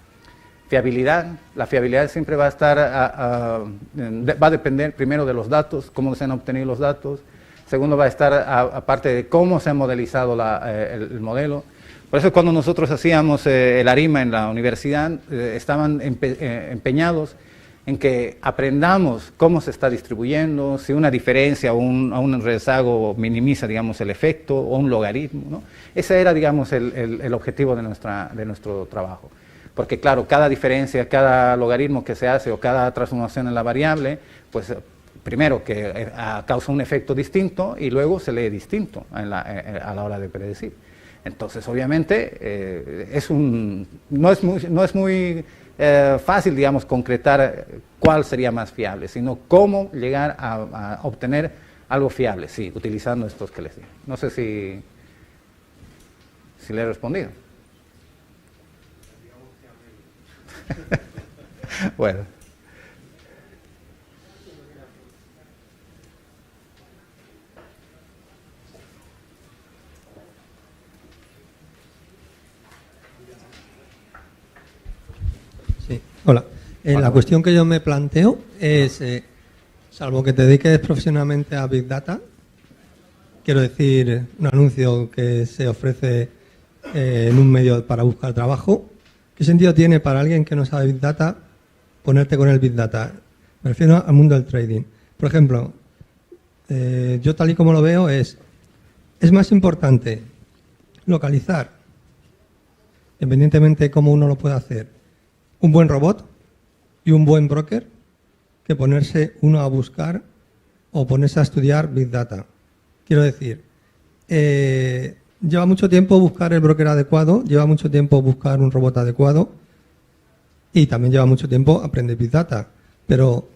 fiabilidad, la fiabilidad siempre va a estar, va a depender primero de los datos, cómo se han obtenido los datos. Segundo, va a estar aparte de cómo se ha modelizado el modelo. Por eso cuando nosotros hacíamos el ARIMA en la universidad, estaban empeñados en que aprendamos cómo se está distribuyendo, si una diferencia o un rezago minimiza, digamos, el efecto, o un logaritmo, ¿no? Ese era, digamos, el objetivo de nuestro trabajo. Porque, claro, cada diferencia, cada logaritmo que se hace o cada transformación en la variable, pues primero que causa un efecto distinto y luego se lee distinto a la hora de predecir. Entonces, obviamente, no es muy fácil, digamos, concretar cuál sería más fiable, sino cómo llegar a obtener algo fiable, sí, utilizando estos que les digo. No sé si le he respondido. Bueno. Sí, hola. La cuestión que yo me planteo es, salvo que te dediques profesionalmente a Big Data, quiero decir, un anuncio que se ofrece en un medio para buscar trabajo, ¿qué sentido tiene para alguien que no sabe Big Data ponerte con el Big Data? Me refiero al mundo del trading. Por ejemplo, yo tal y como lo veo es más importante localizar, independientemente de cómo uno lo pueda hacer, un buen robot y un buen broker que ponerse uno a buscar o ponerse a estudiar Big Data. Quiero decir, lleva mucho tiempo buscar el broker adecuado, lleva mucho tiempo buscar un robot adecuado y también lleva mucho tiempo aprender Big Data. Pero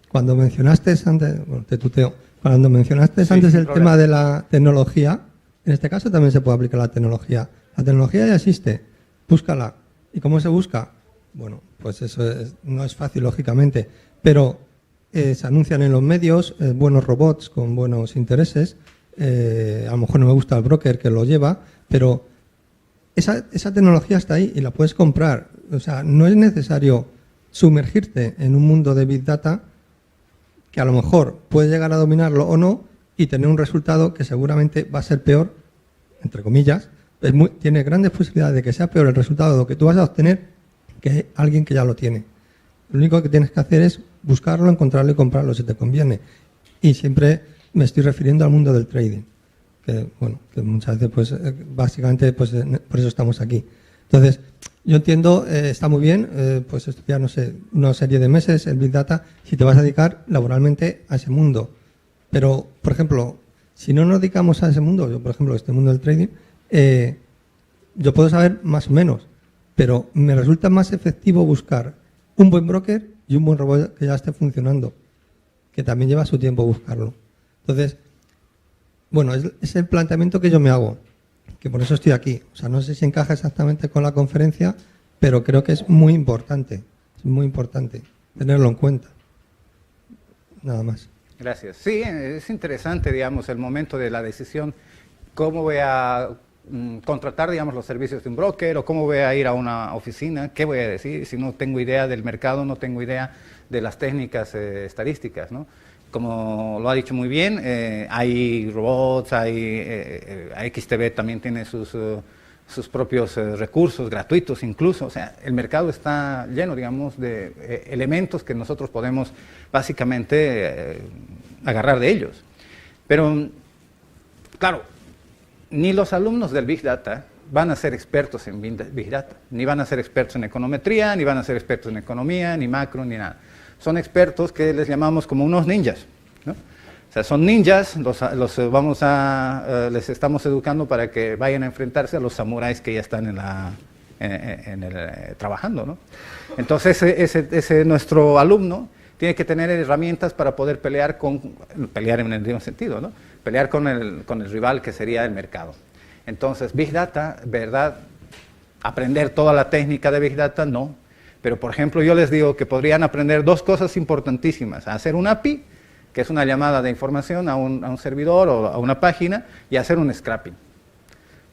cuando mencionaste antes, bueno, te tuteo, cuando mencionaste antes el tema de la tecnología, en este caso también se puede aplicar la tecnología. La tecnología ya existe, búscala. ¿Y cómo se busca? Bueno, pues eso no es fácil, lógicamente, pero se anuncian en los medios buenos robots con buenos intereses. A lo mejor no me gusta el broker que lo lleva, pero esa tecnología está ahí y la puedes comprar. O sea, no es necesario sumergirte en un mundo de Big Data que a lo mejor puedes llegar a dominarlo o no y tener un resultado que seguramente va a ser peor, entre comillas. Tiene grandes posibilidades de que sea peor el resultado de lo que tú vas a obtener que alguien que ya lo tiene. Lo único que tienes que hacer es buscarlo, encontrarlo y comprarlo si te conviene. Y siempre me estoy refiriendo al mundo del trading, que bueno, que muchas veces pues básicamente pues por eso estamos aquí. Entonces, yo entiendo, está muy bien, pues estudiar, no sé, una serie de meses el Big Data si te vas a dedicar laboralmente a ese mundo. Pero, por ejemplo, si no nos dedicamos a ese mundo, yo por ejemplo, este mundo del trading, yo puedo saber más o menos, pero me resulta más efectivo buscar un buen broker y un buen robot que ya esté funcionando, que también lleva su tiempo buscarlo. Entonces, bueno, es el planteamiento que yo me hago, que por eso estoy aquí. O sea, no sé si encaja exactamente con la conferencia, pero creo que es muy importante tenerlo en cuenta. Nada más. Gracias. Sí, es interesante, digamos, el momento de la decisión, cómo voy a contratar, digamos, los servicios de un broker, o cómo voy a ir a una oficina, qué voy a decir si no tengo idea del mercado, no tengo idea de las técnicas estadísticas, ¿no? Como lo ha dicho muy bien, hay robots, XTB también tiene sus propios recursos gratuitos incluso, o sea, el mercado está lleno, digamos, de elementos que nosotros podemos básicamente agarrar de ellos. Pero, claro, ni los alumnos del Big Data van a ser expertos en Big Data, ni van a ser expertos en econometría, ni van a ser expertos en economía, ni macro, ni nada. Son expertos que les llamamos como unos ninjas, ¿no? O sea, son ninjas, les estamos educando para que vayan a enfrentarse a los samuráis que ya están trabajando, ¿no? Entonces, ese nuestro alumno tiene que tener herramientas para poder pelear en el mismo sentido, ¿no? Pelear con el rival que sería el mercado. Entonces, Big Data, ¿verdad? Aprender toda la técnica de Big Data, no. Pero, por ejemplo, yo les digo que podrían aprender dos cosas importantísimas. Hacer un API, que es una llamada de información a un servidor o a una página, y hacer un scrapping.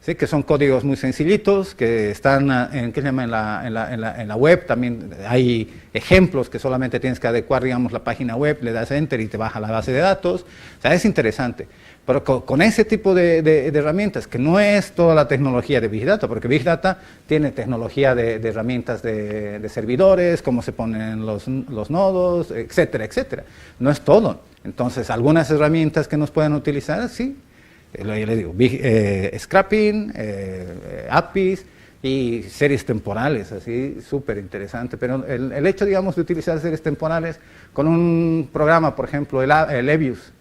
¿Sí? Que son códigos muy sencillitos, que están en la web. También hay ejemplos que solamente tienes que adecuar, digamos, la página web, le das enter y te baja la base de datos. O sea, es interesante. Pero con ese tipo de herramientas, que no es toda la tecnología de Big Data, porque Big Data tiene tecnología de herramientas de servidores, cómo se ponen los nodos, etcétera, etcétera. No es todo. Entonces, algunas herramientas que nos pueden utilizar, sí. Yo le digo, scrapping, APIs y series temporales, así, súper interesante. Pero el hecho, digamos, de utilizar series temporales con un programa, por ejemplo, el Levius,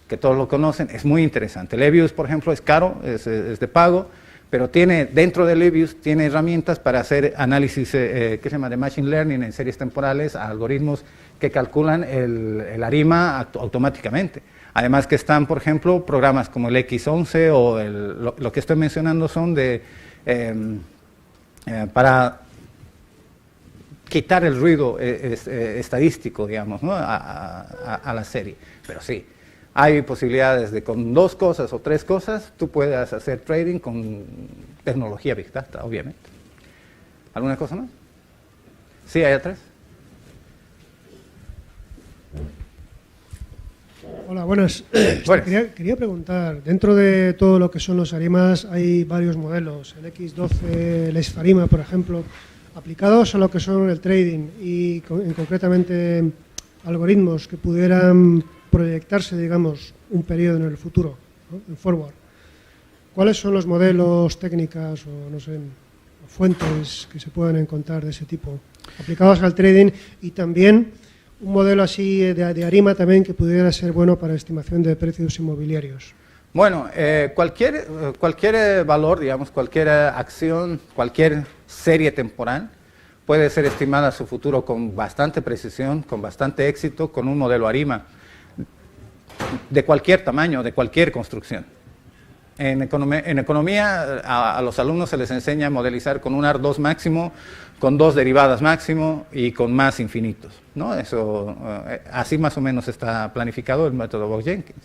que todos lo conocen, es muy interesante. Levius, por ejemplo, es caro, es de pago, pero dentro de Levius tiene herramientas para hacer análisis que se llama de Machine Learning en series temporales, algoritmos que calculan el ARIMA automáticamente. Además que están, por ejemplo, programas como el X11 o lo que estoy mencionando son para quitar el ruido estadístico, digamos, ¿no? a la serie. Pero sí, hay posibilidades de con 2 cosas o 3 cosas, tú puedas hacer trading con tecnología Big Data, obviamente. ¿Alguna cosa más? Sí, hay atrás. Hola, buenas. Quería preguntar, dentro de todo lo que son los ARIMAs hay varios modelos, el X12, el ESFARIMA, por ejemplo, aplicados a lo que son el trading y concretamente algoritmos que pudieran proyectarse, digamos, un periodo en el futuro, ¿no? En forward. ¿Cuáles son los modelos, técnicas o, no sé, fuentes que se pueden encontrar de ese tipo aplicados al trading y también un modelo así de ARIMA también que pudiera ser bueno para estimación de precios inmobiliarios? Bueno, cualquier valor, digamos, cualquier acción, cualquier serie temporal puede ser estimada a su futuro con bastante precisión, con bastante éxito, con un modelo ARIMA de cualquier tamaño, de cualquier construcción. En economía a los alumnos se les enseña a modelizar con un AR2 máximo, con 2 derivadas máximo y con más infinitos, ¿no? Eso, así más o menos está planificado el método Box-Jenkins.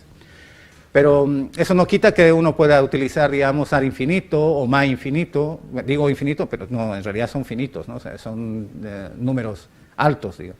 Pero eso no quita que uno pueda utilizar, digamos, AR infinito o MA infinito. Digo infinito, pero no, en realidad son finitos, ¿no? O sea, son números altos, digo.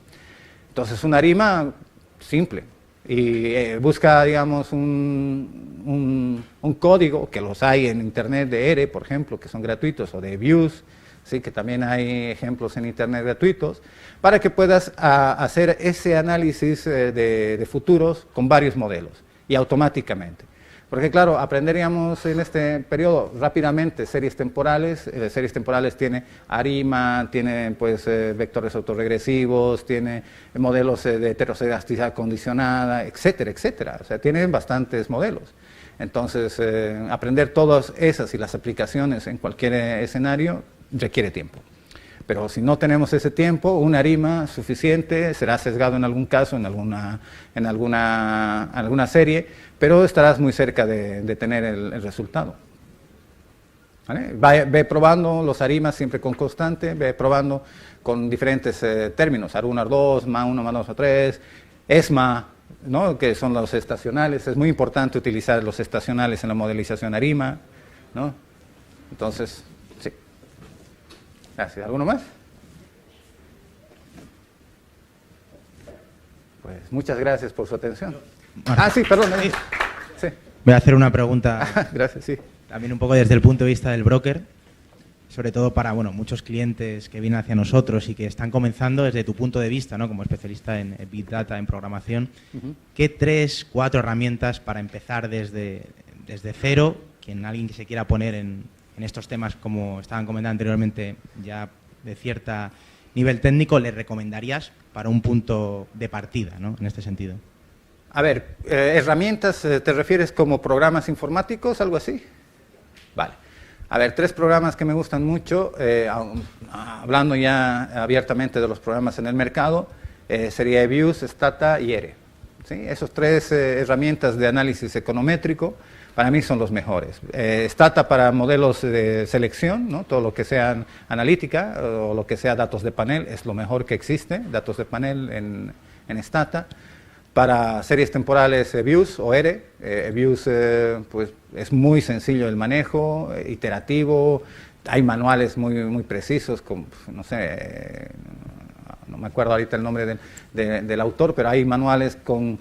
Entonces, una ARIMA simple. Y busca, digamos, un código, que los hay en Internet de ERE, por ejemplo, que son gratuitos, o de Views, ¿sí? Que también hay ejemplos en Internet gratuitos, para que puedas hacer ese análisis de futuros con varios modelos y automáticamente. Porque claro, aprenderíamos en este periodo rápidamente series temporales. Series temporales tiene ARIMA, tiene pues vectores autorregresivos, tiene modelos de heterocedasticidad condicionada, etcétera, etcétera. O sea, tiene bastantes modelos. Entonces, aprender todas esas y las aplicaciones en cualquier escenario requiere tiempo. Pero si no tenemos ese tiempo, una ARIMA suficiente, será sesgado en algún caso, en alguna serie, pero estarás muy cerca de tener el resultado. ¿Vale? Ve probando los ARIMAs siempre con constante, ve probando con diferentes términos, AR1, AR2, MA1, MA2, MA3, ESMA, ¿no? Que son los estacionales. Es muy importante utilizar los estacionales en la modelización ARIMA, ¿no? Entonces, sí. Gracias. ¿Alguno más? Pues muchas gracias por su atención. Sí, perdón. Sí. Voy a hacer una pregunta. Gracias, sí. También un poco desde el punto de vista del broker, sobre todo para muchos clientes que vienen hacia nosotros y que están comenzando desde tu punto de vista, ¿no? Como especialista en Big Data, en programación. ¿Qué 3, 4 herramientas para empezar desde cero, alguien que se quiera poner en estos temas, como estaban comentando anteriormente, ya de cierto nivel técnico, le recomendarías para un punto de partida, ¿no? En este sentido? A ver, herramientas, ¿te refieres como programas informáticos, algo así? Vale. A ver, 3 programas que me gustan mucho, hablando ya abiertamente de los programas en el mercado, sería eViews, Stata y ERE. ¿Sí? Esos 3 herramientas de análisis econométrico para mí son los mejores. Stata para modelos de selección, ¿no? Todo lo que sea analítica o lo que sea datos de panel es lo mejor que existe, datos de panel en Stata. Para series temporales, eViews o ERE. eViews pues es muy sencillo el manejo, iterativo, hay manuales muy precisos, no sé, no me acuerdo ahorita el nombre del autor, pero hay manuales con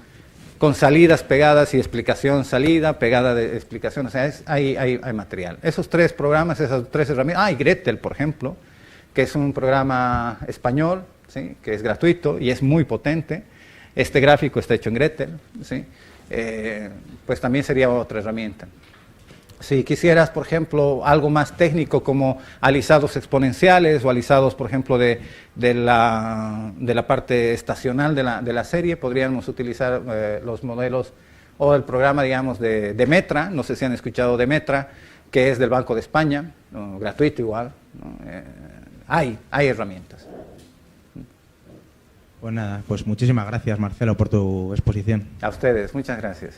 salidas pegadas y explicación salida, pegada de explicación, o sea, hay material. Esos 3 programas, esas 3 herramientas, y Gretel, por ejemplo, que es un programa español, ¿sí? Que es gratuito y es muy potente. Este gráfico está hecho en Gretel, ¿sí? Pues también sería otra herramienta. Si quisieras, por ejemplo, algo más técnico como alisados exponenciales o alisados, por ejemplo, de la parte estacional de la serie, podríamos utilizar los modelos o el programa, digamos, de Metra, no sé si han escuchado de Metra, que es del Banco de España, ¿no? Gratuito igual, ¿no? Hay herramientas. Pues nada, pues muchísimas gracias, Marcelo, por tu exposición. A ustedes, muchas gracias.